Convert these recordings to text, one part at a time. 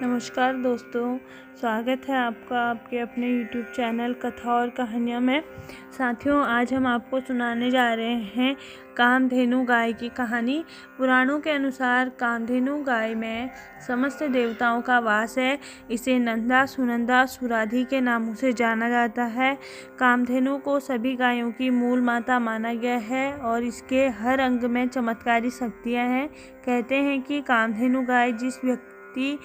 नमस्कार दोस्तों, स्वागत है आपका आपके अपने YouTube चैनल कथा और कहानियाँ में। साथियों, आज हम आपको सुनाने जा रहे हैं कामधेनु गाय की कहानी। पुराणों के अनुसार कामधेनु गाय में समस्त देवताओं का वास है। इसे नंदा, सुनंदा, सुराधि के नामों से जाना जाता है। कामधेनु को सभी गायों की मूल माता माना गया है और इसके हर अंग में चमत्कारी शक्तियाँ हैं। कहते हैं कि कामधेनु गाय जिस व्यक्ति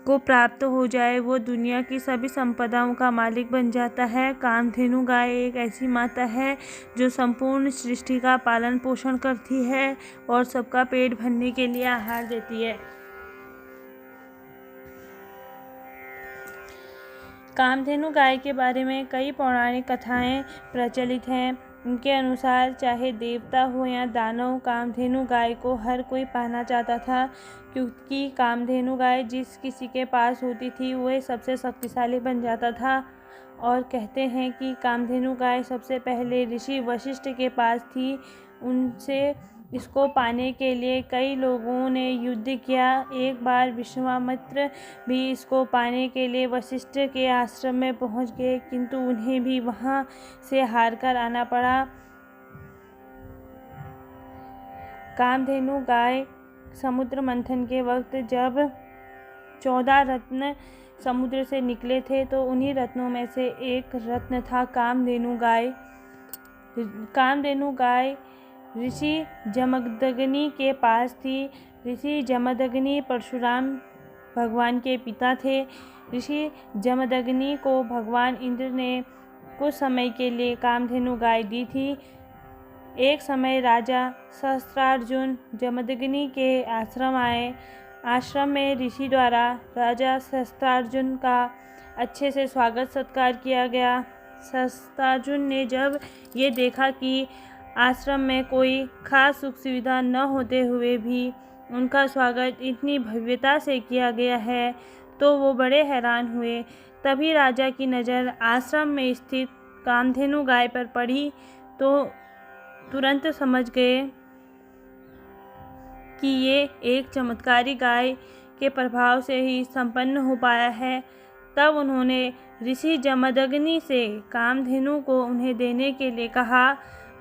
को प्राप्त हो जाए वो दुनिया की सभी संपदाओं का मालिक बन जाता है। कामधेनु गाय एक ऐसी माता है जो संपूर्ण सृष्टि का पालन पोषण करती है और सबका पेट भरने के लिए आहार देती है। कामधेनु गाय के बारे में कई पौराणिक कथाएं प्रचलित हैं। उनके अनुसार चाहे देवता हो या दानव, कामधेनु गाय को हर कोई पाना चाहता था, क्योंकि कामधेनु गाय जिस किसी के पास होती थी वह सबसे शक्तिशाली बन जाता था। और कहते हैं कि कामधेनु गाय सबसे पहले ऋषि वशिष्ठ के पास थी। उनसे इसको पाने के लिए कई लोगों ने युद्ध किया। एक बार विश्वामित्र भी इसको पाने के लिए वशिष्ठ के आश्रम में पहुंच गए, किंतु उन्हें भी वहां से हार कर आना पड़ा। कामधेनु गाय समुद्र मंथन के वक्त जब 14 रत्न समुद्र से निकले थे तो उन्हीं रत्नों में से एक रत्न था कामधेनु गाय। कामधेनु गाय ऋषि जमदग्नि के पास थी। ऋषि जमदग्नि परशुराम भगवान के पिता थे। ऋषि जमदग्नि को भगवान इंद्र ने कुछ समय के लिए कामधेनु गाय दी थी। एक समय राजा सहस्त्रार्जुन जमदग्नि के आश्रम आए। आश्रम में ऋषि द्वारा राजा सहस्त्रार्जुन का अच्छे से स्वागत सत्कार किया गया। सहस्त्रार्जुन ने जब ये देखा कि आश्रम में कोई खास सुख सुविधा न होते हुए भी उनका स्वागत इतनी भव्यता से किया गया है तो वो बड़े हैरान हुए। तभी राजा की नज़र आश्रम में स्थित कामधेनु गाय पर पड़ी तो तुरंत समझ गए कि ये एक चमत्कारी गाय के प्रभाव से ही संपन्न हो पाया है। तब उन्होंने ऋषि जमदग्नि से कामधेनु को उन्हें देने के लिए कहा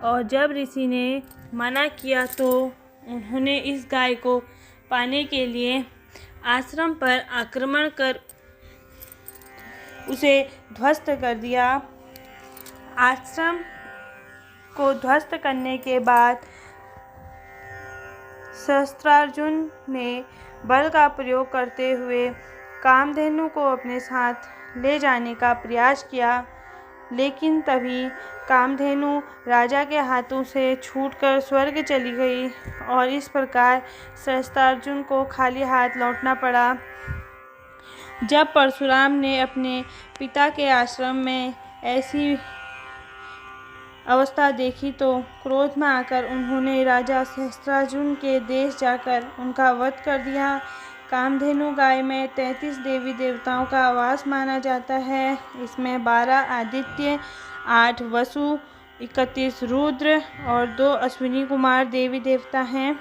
और जब ऋषि ने मना किया तो उन्होंने इस गाय को पाने के लिए आश्रम पर आक्रमण कर उसे ध्वस्त कर दिया। आश्रम को ध्वस्त करने के बाद सहस्त्रार्जुन ने बल का प्रयोग करते हुए कामधेनु को अपने साथ ले जाने का प्रयास किया, लेकिन तभी कामधेनु राजा के हाथों से छूटकर स्वर्ग चली गई और इस प्रकार सहस्त्रार्जुन को खाली हाथ लौटना पड़ा। जब परशुराम ने अपने पिता के आश्रम में ऐसी अवस्था देखी तो क्रोध में आकर उन्होंने राजा सहस्त्रार्जुन के देश जाकर उनका वध कर दिया। कामधेनु गाय में 33 देवी देवताओं का वास माना जाता है। इसमें 12 आदित्य, 8 वसु, 31 रुद्र और 2 अश्विनी कुमार देवी देवता हैं।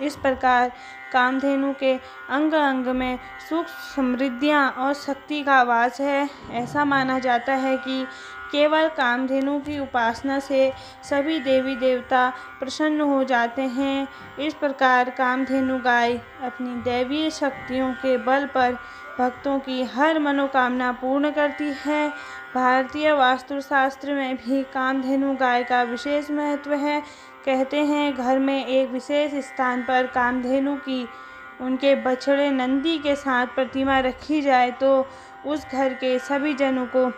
इस प्रकार कामधेनु के अंग अंग में सुख, समृद्धियाँ और शक्ति का वास है। ऐसा माना जाता है कि केवल कामधेनु की उपासना से सभी देवी देवता प्रसन्न हो जाते हैं। इस प्रकार कामधेनु गाय अपनी दैवीय शक्तियों के बल पर भक्तों की हर मनोकामना पूर्ण करती है। भारतीय वास्तुशास्त्र में भी कामधेनु गाय का विशेष महत्व है। कहते हैं घर में एक विशेष स्थान पर कामधेनु की उनके बछड़े नंदी के साथ प्रतिमा रखी जाए तो उस घर के सभी जनों को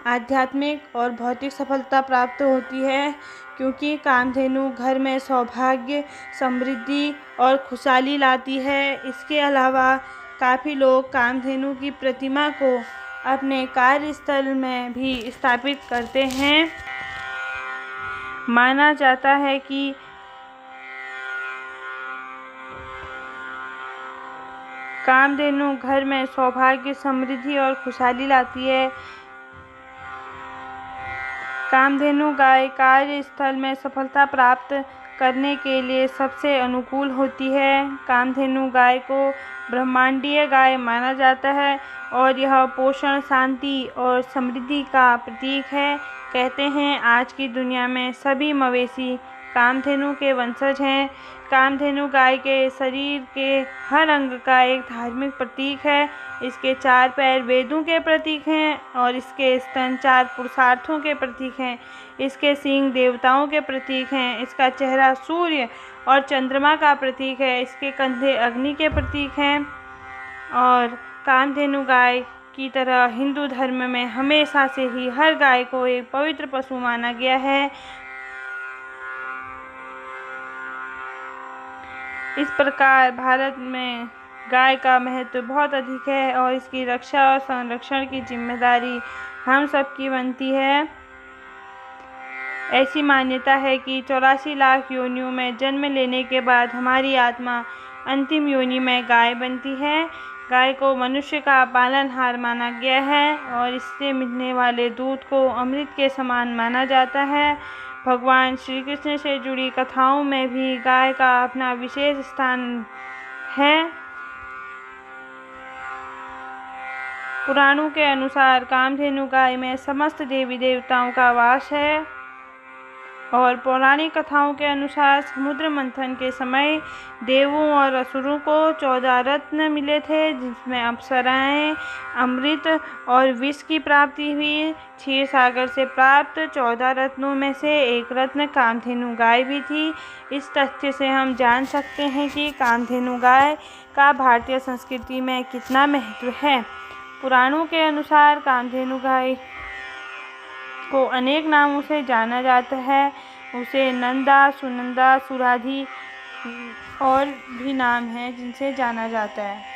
आध्यात्मिक और भौतिक सफलता प्राप्त होती है, क्योंकि कामधेनु घर में सौभाग्य, समृद्धि और खुशहाली लाती है। इसके अलावा काफ़ी लोग कामधेनु की प्रतिमा को अपने कार्यस्थल में भी स्थापित करते हैं। माना जाता है कि कामधेनु घर में सौभाग्य, समृद्धि और खुशहाली लाती है। कामधेनु गाय कार्यस्थल में सफलता प्राप्त करने के लिए सबसे अनुकूल होती है। कामधेनु गाय को ब्रह्मांडीय गाय माना जाता है और यह पोषण, शांति और समृद्धि का प्रतीक है। कहते हैं आज की दुनिया में सभी मवेशी कामधेनु के वंशज हैं। कामधेनु गाय के शरीर के हर अंग का एक धार्मिक प्रतीक है। इसके 4 पैर वेदों के प्रतीक हैं और इसके स्तन 4 पुरुषार्थों के प्रतीक हैं। इसके सींग देवताओं के प्रतीक हैं। इसका चेहरा सूर्य और चंद्रमा का प्रतीक है। इसके कंधे अग्नि के प्रतीक हैं। और कामधेनु गाय की तरह हिंदू धर्म में हमेशा से ही हर गाय को एक पवित्र पशु माना गया है। इस प्रकार भारत में गाय का महत्व बहुत अधिक है और इसकी रक्षा और संरक्षण की जिम्मेदारी हम सबकी बनती है। ऐसी मान्यता है कि 84 लाख योनियों में जन्म लेने के बाद हमारी आत्मा अंतिम योनि में गाय बनती है। गाय को मनुष्य का पालनहार माना गया है और इससे मिलने वाले दूध को अमृत के समान माना जाता है। भगवान श्री कृष्ण से जुड़ी कथाओं में भी गाय का अपना विशेष स्थान है। पुराणों के अनुसार कामधेनु गाय में समस्त देवी देवताओं का वास है और पौराणिक कथाओं के अनुसार समुद्र मंथन के समय देवों और असुरों को 14 रत्न मिले थे, जिसमें अप्सराएं, अमृत और विष की प्राप्ति हुई। क्षीर सागर से प्राप्त 14 रत्नों में से एक रत्न कामधेनु गाय भी थी। इस तथ्य से हम जान सकते हैं कि कामधेनु गाय का भारतीय संस्कृति में कितना महत्व है। पुराणों के अनुसार कामधेनु गाय को अनेक नामों से जाना जाता है। उसे नंदा, सुनंदा, सुराधि और भी नाम हैं जिनसे जाना जाता है।